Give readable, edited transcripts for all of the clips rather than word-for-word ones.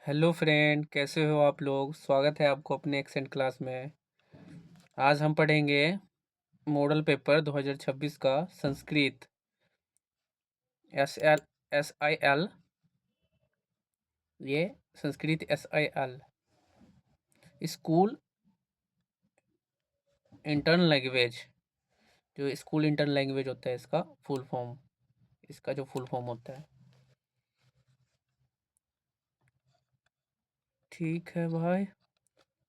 Hello friend, कैसे हो आप लोग। स्वागत है आपको अपने एक्सेंट क्लास में। आज हम पढ़ेंगे मॉडल पेपर 2026 का संस्कृत। एस आई एल, ये Sanskrit SIL school intern language. जो स्कूल इंटर्न लैंग्वेज होता है इसका फुल फॉर्म, इसका जो फुल फॉर्म होता है। ठीक है भाई,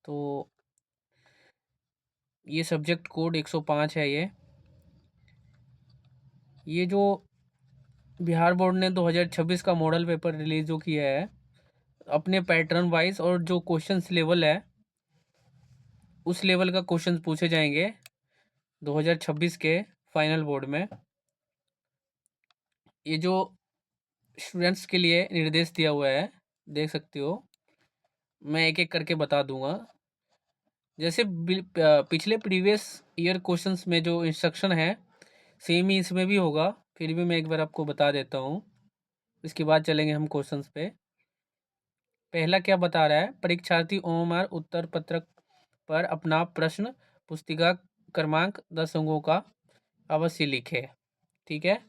तो ये सब्जेक्ट कोड 105 है। ये जो बिहार बोर्ड ने 2026 का मॉडल पेपर रिलीज जो किया है, अपने पैटर्न वाइज और जो क्वेश्चंस लेवल है उस लेवल का क्वेश्चन पूछे जाएंगे 2026 के फाइनल बोर्ड में। ये जो स्टूडेंट्स के लिए निर्देश दिया हुआ है, देख सकते हो। मैं एक एक करके बता दूंगा। जैसे पिछले प्रीवियस ईयर क्वेश्चंस में जो इंस्ट्रक्शन है सेम ही इसमें भी होगा, फिर भी मैं एक बार आपको बता देता हूँ। इसके बाद चलेंगे हम क्वेश्चंस पे। पहला क्या बता रहा है, परीक्षार्थी ओमआर उत्तर पत्रक पर अपना प्रश्न पुस्तिका क्रमांक 10 अंकों का अवश्य लिखे। ठीक है।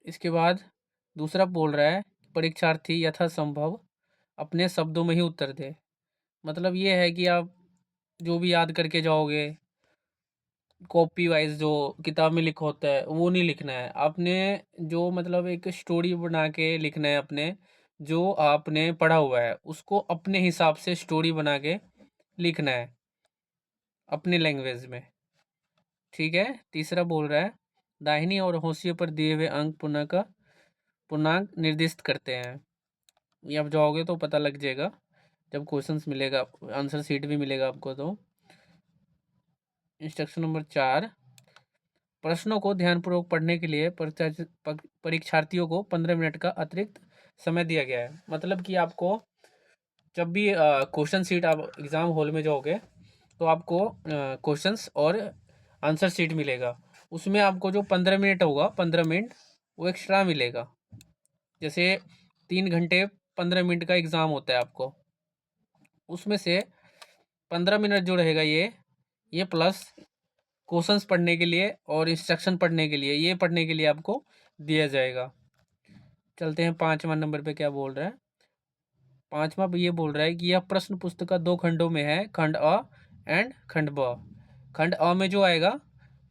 इसके बाद दूसरा बोल रहा है, परीक्षार्थी यथासंभव अपने शब्दों में ही उत्तर दे। मतलब ये है कि आप जो भी याद करके जाओगे, कॉपी वाइज जो किताब में लिखा होता है वो नहीं लिखना है आपने। जो मतलब एक स्टोरी बना के लिखना है अपने, जो आपने पढ़ा हुआ है उसको अपने हिसाब से स्टोरी बना के लिखना है अपने लैंग्वेज में। ठीक है। तीसरा बोल रहा है, दाहिनी और हाशिए पर दिए हुए अंक पूर्णांक निर्दिष्ट करते हैं। ये आप जाओगे तो पता लग जाएगा जब क्वेश्चंस मिलेगा, आंसर शीट भी मिलेगा आपको। तो इंस्ट्रक्शन नंबर 4, प्रश्नों को ध्यानपूर्वक पढ़ने के लिए परीक्षार्थियों को 15 मिनट का अतिरिक्त समय दिया गया है। मतलब कि आपको जब भी क्वेश्चन शीट आप एग्ज़ाम हॉल में जाओगे तो आपको क्वेश्चंस और आंसर शीट मिलेगा। उसमें आपको जो 15 मिनट होगा, 15 मिनट वो एक्स्ट्रा मिलेगा। जैसे 3 घंटे 15 मिनट का एग्ज़ाम होता है आपको, उसमें से 15 मिनट जो रहेगा ये प्लस क्वेश्चंस पढ़ने के लिए और इंस्ट्रक्शन पढ़ने के लिए, ये पढ़ने के लिए आपको दिया जाएगा। चलते हैं 5वां नंबर पे क्या बोल रहा है। 5वां ये बोल रहा है कि यह प्रश्न पुस्तिका 2 खंडों में है, खंड अ एंड खंड ब। खंड अ में जो आएगा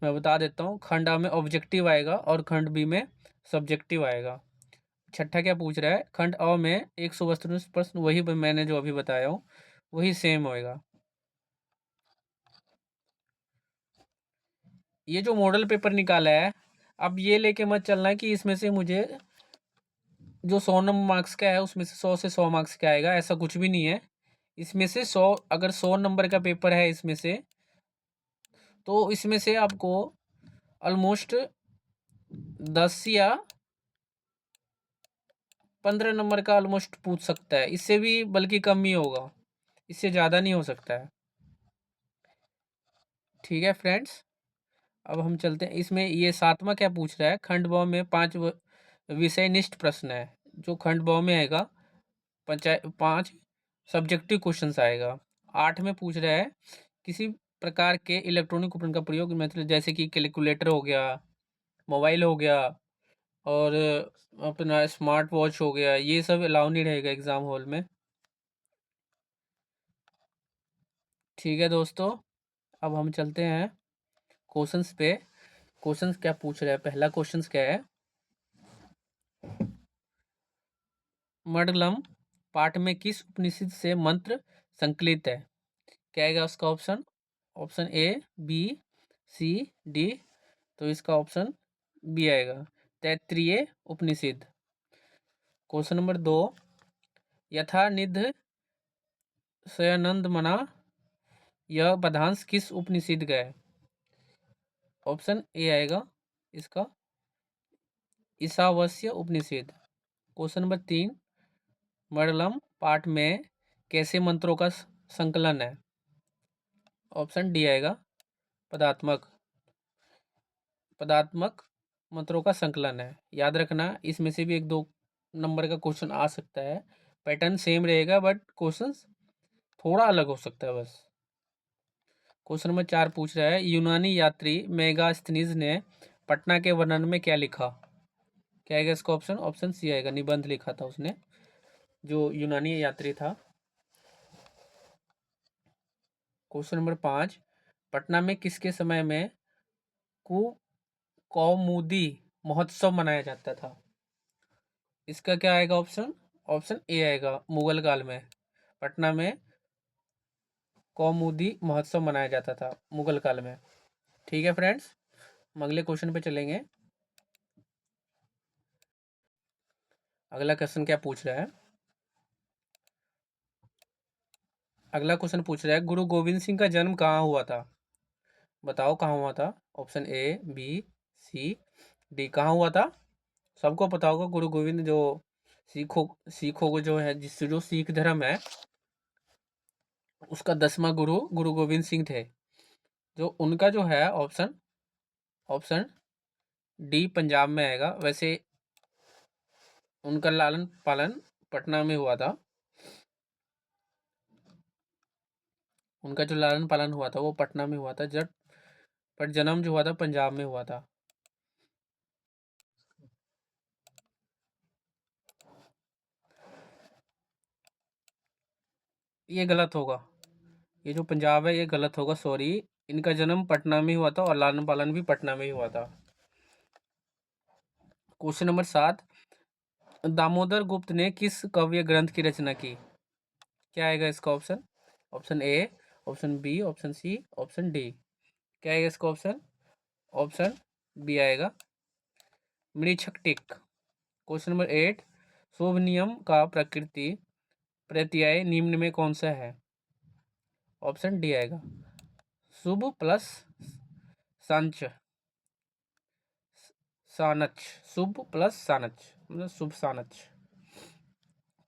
मैं बता देता हूँ, खंड अ में ऑब्जेक्टिव आएगा और खंड बी में सब्जेक्टिव आएगा। छठा क्या पूछ रहा है, खंड अ में 132 प्रश्न, वही मैंने जो अभी बताया हूँ वही सेम होएगा। ये जो मॉडल पेपर निकाला है, अब ये लेके मत चलना कि इसमें से मुझे जो 100 मार्क्स का है उसमें से 100 से 100 मार्क्स का आएगा, ऐसा कुछ भी नहीं है। इसमें से 100, अगर 100 नंबर का पेपर है इसमें से, तो इसमें से आपको ऑलमोस्ट 10 या 15 नंबर का ऑलमोस्ट पूछ सकता है, इससे भी बल्कि कम ही होगा, इससे ज़्यादा नहीं हो सकता है। ठीक है फ्रेंड्स, अब हम चलते हैं इसमें। ये 7वां क्या पूछ रहा है, खंड ब में 5 विषयनिष्ठ प्रश्न है। जो खंड ब में आएगा 5 सब्जेक्टिव क्वेश्चंस आएगा। 8 में पूछ रहा है, किसी प्रकार के इलेक्ट्रॉनिक उपकरण का प्रयोग, मतलब जैसे कि कैलकुलेटर हो गया, मोबाइल हो गया, और अपना स्मार्ट वॉच हो गया, ये सब अलाउ नहीं रहेगा एग्ज़ाम हॉल में। ठीक है दोस्तों, अब हम चलते हैं क्वेश्चंस पे। क्वेश्चंस क्या पूछ रहा है, पहला क्वेश्चंस क्या है, मंडलम पाठ में किस उपनिषद से मंत्र संकलित है। क्या आएगा उसका option, option A, B, C, D. तो इसका ऑप्शन बी आएगा, तैत्तिरीय उपनिषद। क्वेश्चन नंबर 2, यथा निध सयानंद मना, यह पदांश किस उपनिषद का है। ऑप्शन ए आएगा इसका, ईशावास्य उपनिषद। क्वेश्चन नंबर 3, मंडलम पाठ में कैसे मंत्रों का संकलन है। ऑप्शन डी आएगा, पदात्मक पदात्मक मंत्रों का संकलन है। याद रखना, इसमें से भी 1-2 नंबर का क्वेश्चन आ सकता है, पैटर्न सेम रहेगा बट क्वेश्चन थोड़ा अलग हो सकता है बस। क्वेश्चन नंबर 4 पूछ रहा है, यूनानी यात्री मेगास्थनीज ने पटना के वर्णन में क्या लिखा? क्या आएगा इसका ऑप्शन? ऑप्शन सी आएगा, निबंध लिखा था उसने, जो यूनानी यात्री था। क्वेश्चन नंबर 5, पटना में किसके समय में कु कौमुदी महोत्सव मनाया जाता था? इसका क्या आएगा ऑप्शन? ऑप्शन ए आएगा, मुगल काल में पटना में कौमुदी महोत्सव मनाया जाता था, मुगल काल में। ठीक है फ्रेंड्स, हम अगले क्वेश्चन पे चलेंगे। अगला क्वेश्चन क्या पूछ रहा है? अगला क्वेश्चन पूछ रहा है, गुरु गोविंद सिंह का जन्म कहाँ हुआ था? बताओ कहाँ हुआ था? Option A, B, C, D. कहाँ हुआ था? सबको पता होगा, गुरु गोविंद जो सिखों सिखों को जो है, जिससे जो सिख धर्म है उसका 10वां गुरु गुरु गोविंद सिंह थे। जो उनका जो है ऑप्शन ऑप्शन डी पंजाब में आएगा। वैसे उनका लालन पालन पटना में हुआ था। उनका जो लालन पालन हुआ था वो पटना में हुआ था, जब पर जन्म जो हुआ था पंजाब में हुआ था। ये गलत होगा, ये जो पंजाब है ये गलत होगा, सॉरी। इनका जन्म पटना में हुआ था और लालन पालन भी पटना में ही हुआ था। क्वेश्चन नंबर 7, दामोदर गुप्त ने किस काव्य ग्रंथ की रचना की? क्या आएगा इसका option? Option A, option B, option C, option D. क्या आएगा इसका ऑप्शन? ऑप्शन बी आएगा, मृच्छकटिक। क्वेश्चन नंबर 8, शुभ नियम का प्रकृति प्रत्यय निम्न में कौन सा है? ऑप्शन डी आएगा, शुभ प्लस सांच सानच, शुभ प्लस सानच, मतलब शुभ सानच।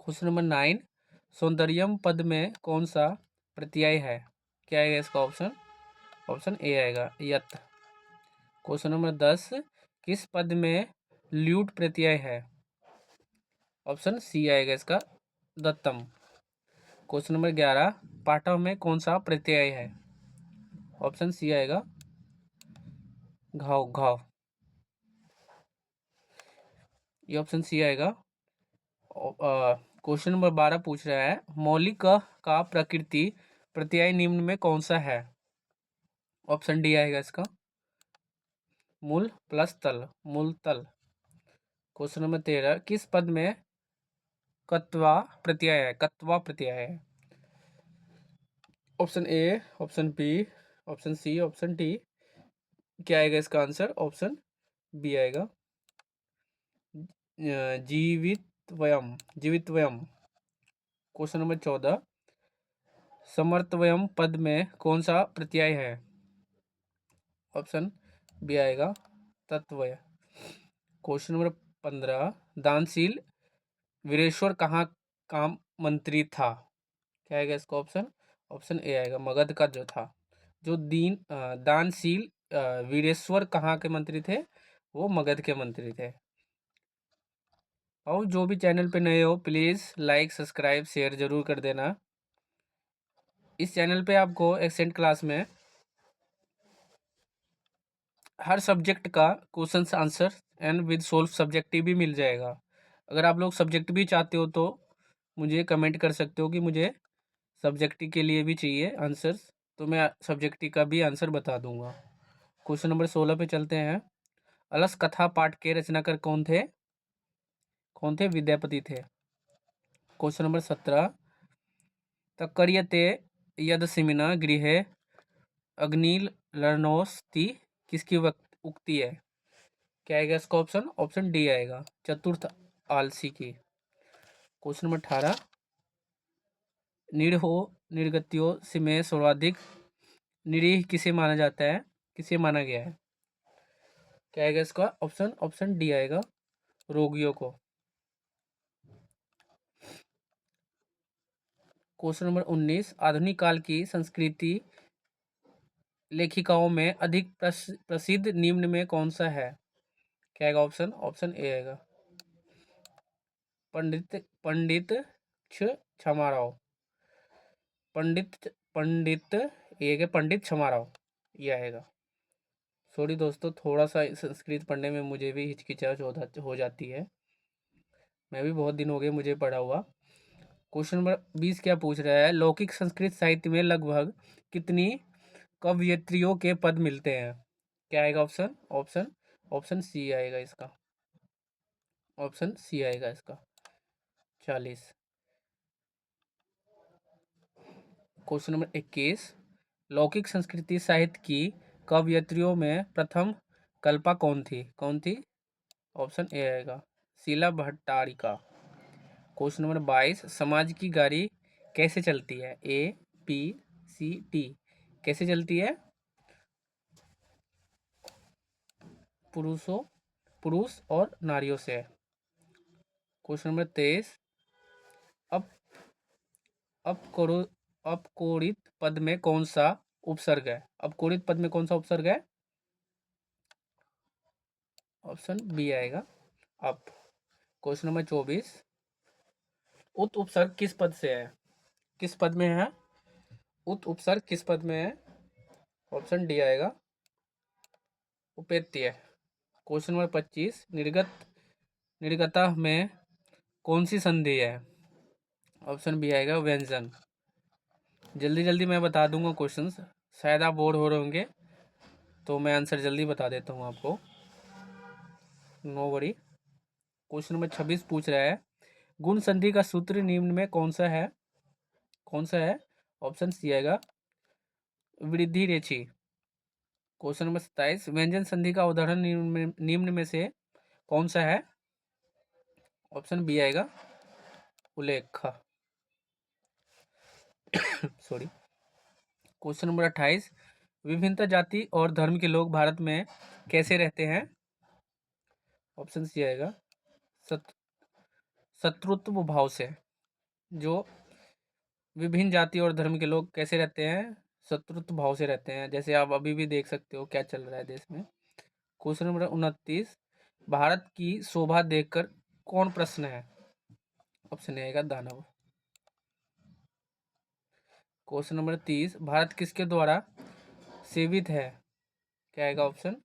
क्वेश्चन नंबर 9, सौंदर्यम पद में कौन सा प्रत्यय है? क्या आएगा इसका ऑप्शन? ऑप्शन ए आएगा, यत। क्वेश्चन नंबर 10, किस पद में ल्यूट प्रत्यय है? ऑप्शन सी आएगा इसका, दत्तम। क्वेश्चन नंबर 11, पाठव में कौन सा प्रत्यय है? ऑप्शन सी आएगा, घाव घाव। ये ऑप्शन सी आएगा। क्वेश्चन नंबर 12 पूछ रहा है, मौलिक का प्रकृति प्रत्यय निम्न में कौन सा है? ऑप्शन डी आएगा इसका, मूल प्लस तल, मूल तल। क्वेश्चन नंबर 13, किस पद में कत्वा प्रत्यय है? कत्वा प्रत्यय है। Option A, option B, option C, option D. क्या आएगा इसका आंसर? ऑप्शन बी आएगा, जीवितवयम, जीवितवयम। क्वेश्चन नंबर 14, समर्थवयम पद में कौन सा प्रत्यय है? ऑप्शन बी आएगा, तत्वय। क्वेश्चन नंबर 15, दानशील वीरेश्वर कहाँ का मंत्री था? क्या आएगा इसका ऑप्शन? ऑप्शन ए आएगा, मगध का जो था। जो दानशील वीरेश्वर कहाँ के मंत्री थे? वो मगध के मंत्री थे। और जो भी चैनल पे नए हो प्लीज़ लाइक सब्सक्राइब शेयर जरूर कर देना। इस चैनल पे आपको एक्सेंट क्लास में हर सब्जेक्ट का question answer and with solve subjective भी मिल जाएगा। अगर आप लोग सब्जेक्ट भी चाहते हो तो मुझे कमेंट कर सकते हो कि मुझे सब्जेक्टिव के लिए भी चाहिए आंसर्स, तो मैं सब्जेक्टिव का भी आंसर बता दूंगा। क्वेश्चन नंबर 16 पे चलते हैं। अलस कथा पाठ के रचनाकार कौन थे? कौन थे? विद्यापति थे। क्वेश्चन नंबर 17, तक्कर्यते यदसिमिना गृहे अग्निर्लणोस्ति किसकी उक्ति है? क्या आएगा इसका ऑप्शन? ऑप्शन डी आएगा, चतुर्थ आलसी की। क्वेश्चन नंबर 18, निरहो निर्गत्यो में सर्वाधिक निरीह किसे माना जाता है? किसे माना गया है? क्या आएगा इसका ऑप्शन? ऑप्शन डी आएगा, रोगियों को। क्वेश्चन नंबर 19, आधुनिक काल की संस्कृति लेखिकाओं में अधिक प्रसिद्ध निम्न में कौन सा है? क्या आएगा ऑप्शन? ऑप्शन ए आएगा, पंडित पंडित क्षमाराव, पंडित पंडित ये है पंडित क्षमाराव, ये आएगा। सॉरी दोस्तों, थोड़ा सा संस्कृत पढ़ने में मुझे भी हिचकिचाहट हो जाती है। मैं भी बहुत दिन हो गए मुझे पढ़ा हुआ। क्वेश्चन नंबर 20 क्या पूछ रहा है, लौकिक संस्कृत साहित्य में लगभग कितनी कवयित्रियों के पद मिलते हैं? क्या आएगा ऑप्शन? ऑप्शन ऑप्शन सी आएगा इसका, ऑप्शन सी आएगा इसका, 40। क्वेश्चन नंबर 21, लौकिक संस्कृति साहित्य की कवयित्रियों में प्रथम कल्पा कौन थी? कौन थी? ऑप्शन ए आएगा, शीला भट्टारिका। क्वेश्चन नंबर 22, समाज की गाड़ी कैसे चलती है? ए, बी, सी, डी। कैसे चलती है? पुरुष और नारियों से। क्वेश्चन नंबर 23, अब अपकोरो अपकोरित पद में कौन सा उपसर्ग है? अपकोरित पद में कौन सा उपसर्ग है? ऑप्शन बी आएगा, अप। क्वेश्चन नंबर 24, उत उपसर्ग किस पद से है? किस पद में है? उत उपसर्ग किस पद में है? ऑप्शन डी आएगा, उपेत्य। क्वेश्चन नंबर 25, निर्गता में कौन सी संधि है? ऑप्शन बी आएगा, व्यंजन। जल्दी जल्दी मैं बता दूंगा क्वेश्चंस, शायद आप बोर हो रहे होंगे, तो मैं आंसर जल्दी बता देता हूँ आपको, नो वरी। क्वेश्चन नंबर 26 पूछ रहा है, गुण संधि का सूत्र निम्न में कौन सा है? कौन सा है? ऑप्शन सी आएगा, वृद्धि रेखी। क्वेश्चन नंबर 27, व्यंजन संधि का उदाहरण निम्न में से कौन सा है? ऑप्शन बी आएगा, उल्लेख। सॉरी। क्वेश्चन नंबर 28, विभिन्न जाति और धर्म के लोग भारत में कैसे रहते हैं? ऑप्शन सी आएगा, शत्रुत्व भाव से। जो विभिन्न जाति और धर्म के लोग कैसे रहते हैं? शत्रुत्व भाव से रहते हैं, जैसे आप अभी भी देख सकते हो क्या चल रहा है देश में। क्वेश्चन नंबर 29, भारत की शोभा देखकर कौन प्रश्न है? ऑप्शन आएगा, दानव। क्वेश्चन नंबर 30, भारत किसके द्वारा सेवित है? क्या आएगा ऑप्शन?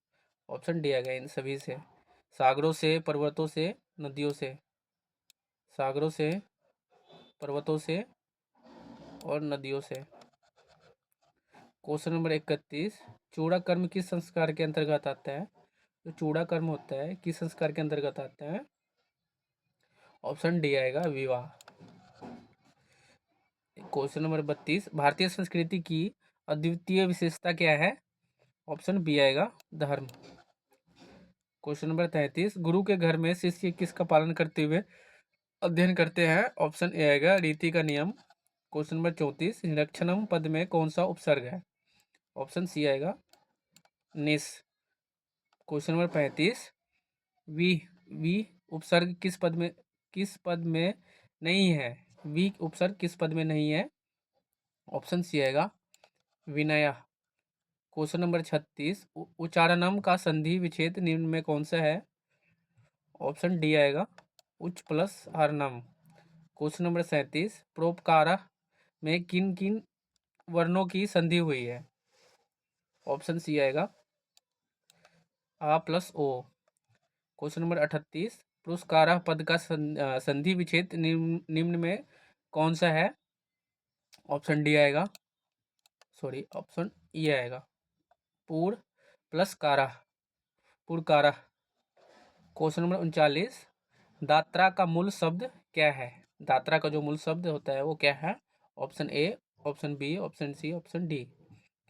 ऑप्शन डी आएगा, इन सभी से, सागरों से, पर्वतों से, नदियों से। सागरों से, पर्वतों से और नदियों से। क्वेश्चन नंबर 31, चूड़ा कर्म किस संस्कार के अंतर्गत आता है? जो चूड़ा कर्म होता है किस संस्कार के अंतर्गत आता है? ऑप्शन डी आएगा, विवाह। क्वेश्चन नंबर 32, भारतीय संस्कृति की अद्वितीय विशेषता क्या है? ऑप्शन बी आएगा, धर्म। क्वेश्चन नंबर 33, गुरु के घर में शिष्य किसका पालन करते हुए अध्ययन करते हैं? ऑप्शन ए आएगा, रीति का नियम। क्वेश्चन नंबर 34, निरक्षणम पद में कौन सा उपसर्ग है? ऑप्शन सी आएगा, निस। क्वेश्चन नंबर 35, वी वी उपसर्ग किस पद में नहीं है? वी उपसर्ग किस पद में नहीं है? ऑप्शन सी आएगा, विनय। क्वेश्चन नंबर 36, उच्चारणम का संधि विच्छेद निम्न में कौन सा है? ऑप्शन डी आएगा, उच्च प्लस हरनम। क्वेश्चन नंबर 37, परोपकार में किन किन वर्णों की संधि हुई है? ऑप्शन सी आएगा, आ प्लस ओ। क्वेश्चन नंबर 38, पुरस्कार पद का संधि विच्छेद निम्न में कौन सा है? ऑप्शन डी आएगा, सॉरी, ऑप्शन ई आएगा, पूर प्लस कारा, पुरकारा। क्वेश्चन नंबर 39, दात्रा का मूल शब्द क्या है? दात्रा का जो मूल शब्द होता है वो क्या है? Option A, option B, option C, option D.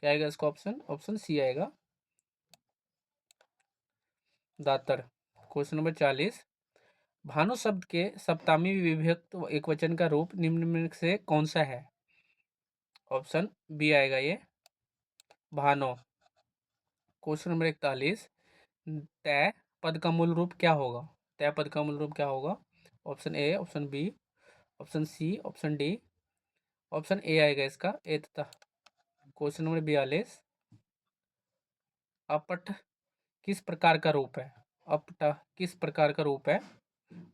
क्या आएगा इसका ऑप्शन? ऑप्शन सी आएगा, दातर। क्वेश्चन नंबर 40, भानु शब्द के सप्तमी विभक्त एकवचन का रूप निम्न में से कौन सा है? ऑप्शन बी आएगा, ये भानो। क्वेश्चन नंबर 41, तय पद का मूल रूप क्या होगा? तय पद का मूल रूप क्या होगा? Option A, option B, option C, option D. Option A आएगा इसका, एतता। क्वेश्चन नंबर 42, अपठ किस प्रकार का रूप है? अपठ किस प्रकार का रूप है?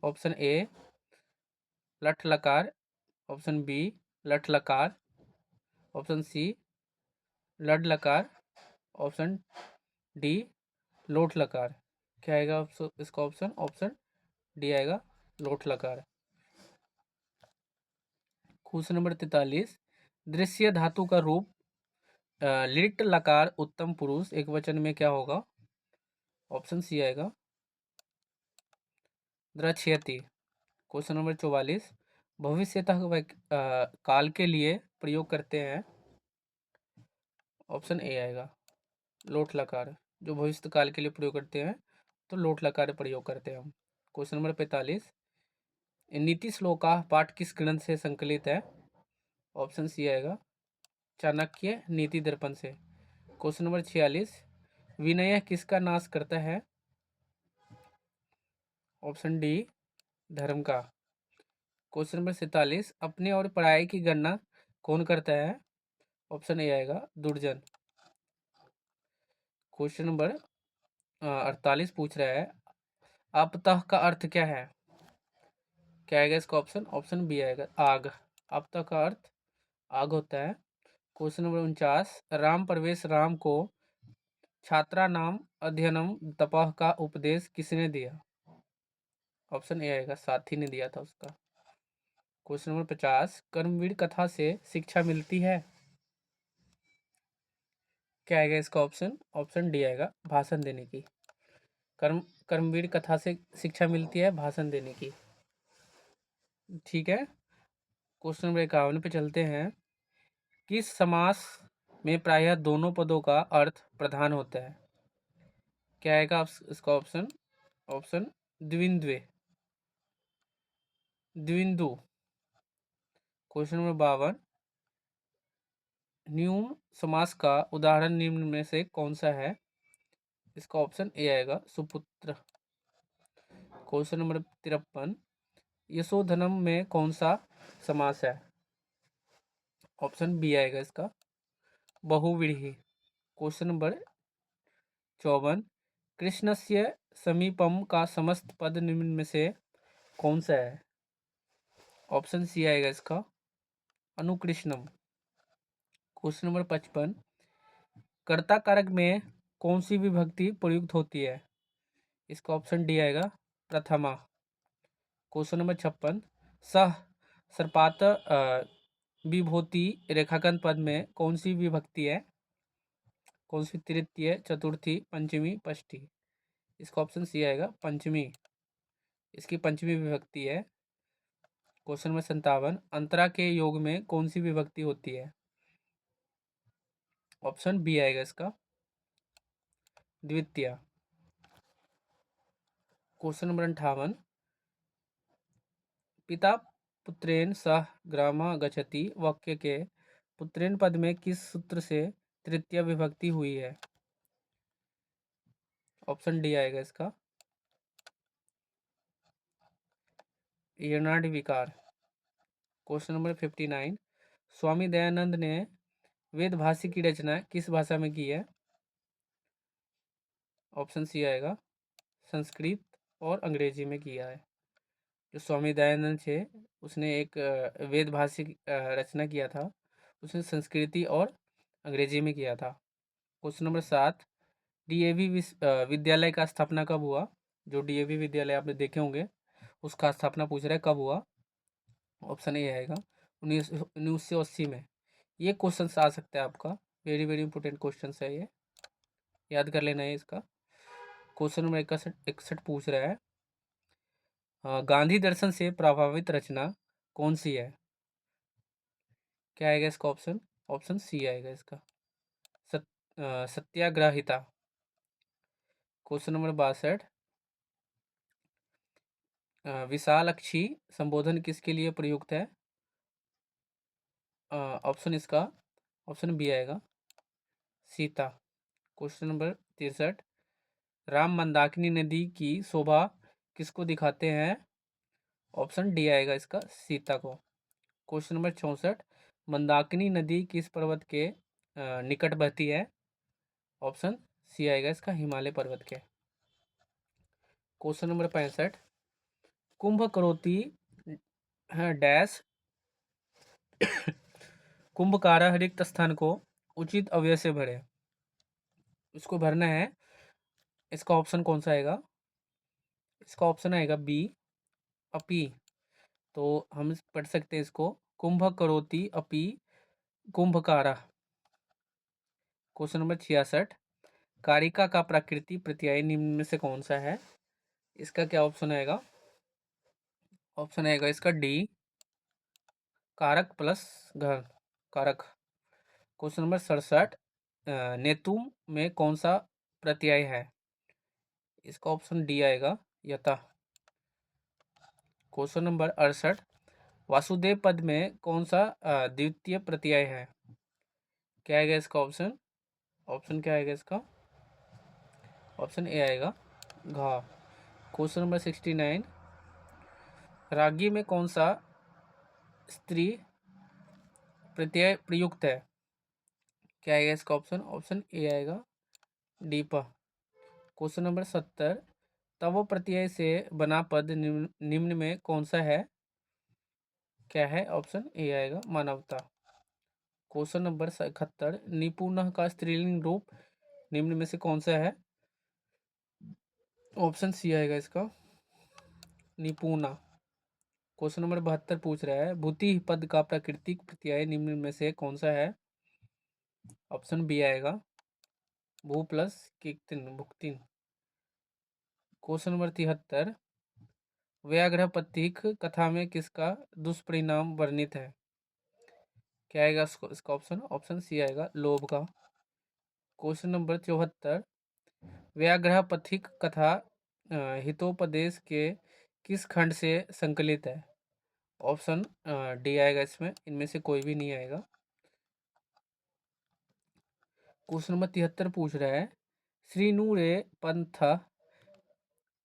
ऑप्शन ए, लठ लकार, ऑप्शन बी लट लकार, ऑप्शन सी लड लकार, ऑप्शन डी लोट लकार। क्या आएगा इसका ऑप्शन? ऑप्शन डी आएगा लोट लकार। क्वेश्चन नंबर 43, दृश्य धातु का रूप लिट लकार उत्तम पुरुष एक वचन में क्या होगा? ऑप्शन सी आएगा द्रक्ष्यति। क्वेश्चन नंबर 44, भविष्यतः काल के लिए प्रयोग करते हैं। ऑप्शन ए आएगा लोट लकार। जो भविष्य काल के लिए प्रयोग करते हैं तो लोट लकार प्रयोग करते हैं हम। क्वेश्चन नंबर 45, नीति श्लोका पाठ किस ग्रंथ से संकलित है? ऑप्शन सी आएगा चाणक्य नीति दर्पण से। क्वेश्चन नंबर 46, विनय किसका नाश करता है? ऑप्शन डी धर्म का। क्वेश्चन नंबर 47, अपने और पढ़ाई की गणना कौन करता है? ऑप्शन ए आएगा दुर्जन। क्वेश्चन नंबर 48 पूछ रहा है अपतः का अर्थ क्या है? क्या आएगा इसका ऑप्शन? ऑप्शन बी आएगा आग। अपतः का अर्थ आग होता है। क्वेश्चन नंबर 49, राम प्रवेश राम को छात्रा नाम अध्ययनम तपह का उपदेश किसने दिया? ऑप्शन ए आएगा साथी ने दिया था उसका। क्वेश्चन नंबर 50, कर्मवीर कथा से शिक्षा मिलती है। क्या आएगा इसका ऑप्शन? ऑप्शन डी आएगा भाषण देने की। कर्मवीर कथा से शिक्षा मिलती है भाषण देने की। ठीक है, क्वेश्चन नंबर 51 पे चलते हैं। किस समास में प्रायः दोनों पदों का अर्थ प्रधान होता है? क्या आएगा इसका ऑप्शन? ऑप्शन द्विंद्वे द्विंदु। क्वेश्चन नंबर 52, न्यून समास का उदाहरण निम्न में से कौन सा है? इसका ऑप्शन ए आएगा सुपुत्र। क्वेश्चन नंबर 53, यशोधनम में कौन सा समास है? ऑप्शन बी आएगा इसका बहुव्रीहि। क्वेश्चन नंबर 54, कृष्णस्य समीपम का समस्त पद निम्न में से कौन सा है? ऑप्शन सी आएगा इसका अनुकृष्णम। क्वेश्चन नंबर 55, कर्ता कारक में कौन सी विभक्ति प्रयुक्त होती है? इसका ऑप्शन डी आएगा प्रथमा। क्वेश्चन नंबर 56, सह सर्पात विभूति रेखांकन पद में कौन सी विभक्ति है? कौन सी तृतीय चतुर्थी पंचमी षष्ठी? इसका ऑप्शन सी आएगा पंचमी। इसकी पंचमी विभक्ति है। क्वेश्चन नंबर 57, अंतरा के योग में कौन सी विभक्ति होती है? ऑप्शन बी आएगा इसका द्वितीय। क्वेश्चन नंबर 58, पिता पुत्रेण सह ग्रामः गच्छति वाक्य के पुत्रेण पद में किस सूत्र से तृतीय विभक्ति हुई है? ऑप्शन डी आएगा इसका यणादि विकार। क्वेश्चन नंबर 59, स्वामी दयानंद ने वेद भाष्य की रचना किस भाषा में की है? ऑप्शन सी आएगा संस्कृत और अंग्रेजी में किया है। जो स्वामी दयानंद थे उसने एक वेद भाष्य रचना किया था, उसने संस्कृति और अंग्रेजी में किया था। क्वेश्चन नंबर 7, डीएवी विद्यालय का स्थापना कब हुआ? जो डीएवी विद्यालय आपने देखे होंगे उसका स्थापना पूछ रहा है कब हुआ? ऑप्शन ए आएगा 1980 में। ये क्वेश्चन आ सकता है आपका, वेरी वेरी इंपॉर्टेंट क्वेश्चन है ये, याद कर लेना है इसका। क्वेश्चन नंबर 61 पूछ रहा है गांधी दर्शन से प्रभावित रचना कौन सी है? क्या आएगा इसका ऑप्शन? ऑप्शन सी आएगा इसका सत्याग्रहिता। क्वेश्चन नंबर 62, विशालाक्षी संबोधन किसके लिए प्रयुक्त है? ऑप्शन इसका ऑप्शन बी आएगा सीता। क्वेश्चन नंबर 63, राम मंदाकिनी नदी की शोभा किसको दिखाते हैं? ऑप्शन डी आएगा इसका सीता को। क्वेश्चन नंबर 64, मंदाकिनी नदी किस पर्वत के निकट बहती है? ऑप्शन सी आएगा इसका हिमालय पर्वत के। क्वेश्चन नंबर 65, कुंभ करोति डैश कुंभकारा रिक्त स्थान को उचित अवयव से भरे। इसको भरना है। इसका ऑप्शन कौन सा आएगा? इसका ऑप्शन आएगा बी, अपी। तो हम पढ़ सकते हैं इसको, कुंभ करोति अपि कुंभकारा। क्वेश्चन नंबर 66, कारिका का प्राकृतिक प्रत्यय निम्न में से कौन सा है? इसका क्या ऑप्शन आएगा? ऑप्शन आएगा इसका डी, कारक प्लस घर, कारक। क्वेश्चन नंबर 67, नेतुम में कौन सा प्रत्यय है? इसका ऑप्शन डी आएगा, यथा। क्वेश्चन नंबर 68, वासुदेव पद में कौन सा द्वितीय प्रत्यय है? क्या आएगा इसका ऑप्शन? ऑप्शन क्या आएगा इसका? ऑप्शन ए आएगा, घा। क्वेश्चन नंबर 69, रागी में कौन सा स्त्री प्रत्यय प्रयुक्त है? क्या आएगा इसका ऑप्शन? ऑप्शन ए आएगा, डीपा। क्वेश्चन नंबर 70, तव प्रत्यय से बना पद निम्न में कौन सा है? क्या है? ऑप्शन ए आएगा, मानवता। क्वेश्चन नंबर 71, निपुण का स्त्रीलिंग रूप निम्न में से कौन सा है? ऑप्शन सी आएगा इसका, निपुणा। क्वेश्चन नंबर 72 पूछ रहा है, भूति पद का प्राकृतिक प्रत्यय निम्न में से कौन सा है? ऑप्शन बी आएगा, भू प्लस किक्तिन, भुक्तिन। क्वेश्चन नंबर 73, व्याघ्र पथिक कथा में किसका दुष्परिणाम वर्णित है? क्या आएगा इसका ऑप्शन? ऑप्शन सी आएगा, लोभ का। क्वेश्चन नंबर 74, व्याघ्र पथिक कथा हितोपदेश के किस खंड से संकलित है? ऑप्शन डी आएगा इसमें, इनमें से कोई भी नहीं आएगा। क्वेश्चन नंबर 73 पूछ रहा है, श्रीनु रे पंथ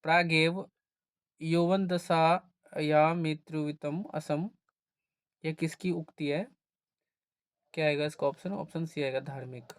प्रागेव यौवनदशायामित्रुवितम असम, यह किसकी उक्ति है? क्या आएगा इसका ऑप्शन? ऑप्शन सी आएगा, धार्मिक।